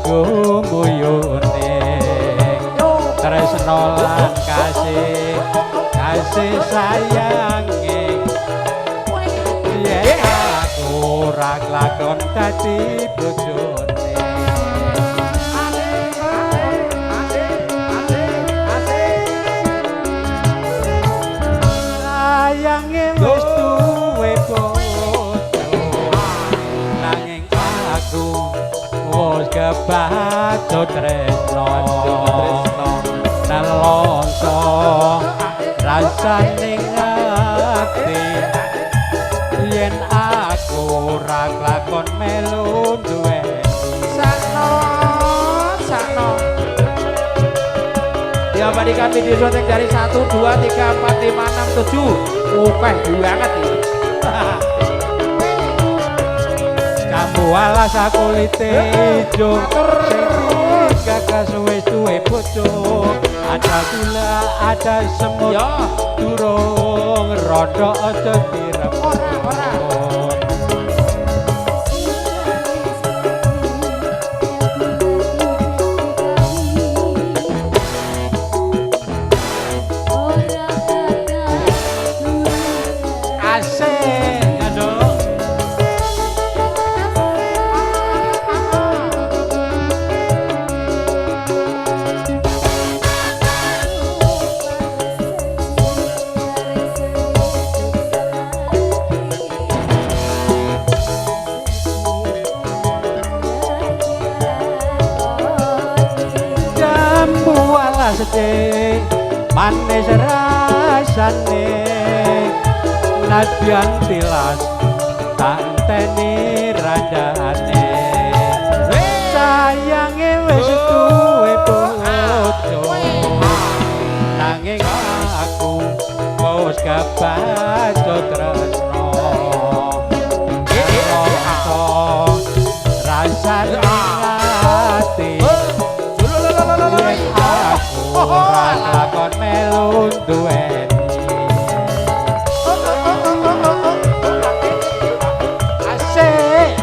lagu muyune tresno lan kasih sayange yen aku ora lakon dadi bojone sayange wis duwe bojo nanging aku wis kebacut tresno nelongso rasane ati yen aku ora lakon melu duwe sakno ya bagi kami di sotek dari 1 2 3 4 5 6 7 oke banget iki kamu alas aku lite ijo gagas wis duwe bojo ada gula ada semut durung rondo aja direm ora sedih manis rasane nadyan tilas tak teni randane sayange wis duwe bojo nanging aku wis kebacut tresno rasane ati ora lakon melu duweni asik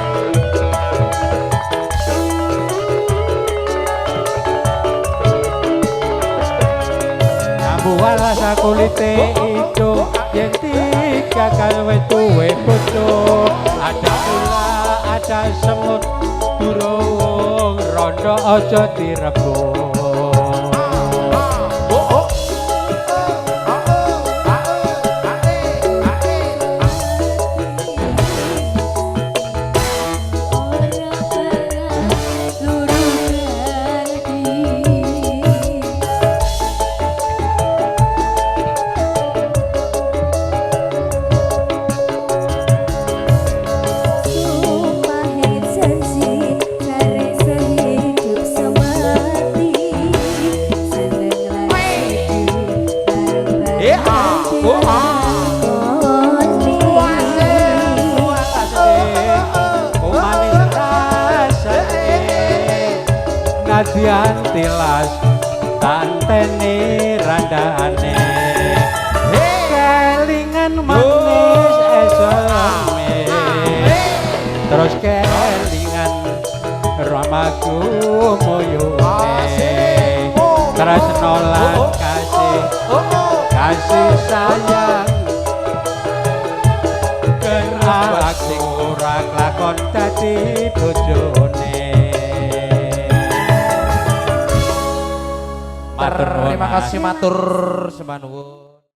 ambu alas aku lite ijo yen gagal wis duwe bojo ada pula ada semut durung rondo aja direbut nadyan tilas tanteni randane kelingan manis esame terus kelingan ramaku moyone tresno lan kasih sayang kenapa sing ora lakon dadi bojone. Terima kasih matur sembah nuwun.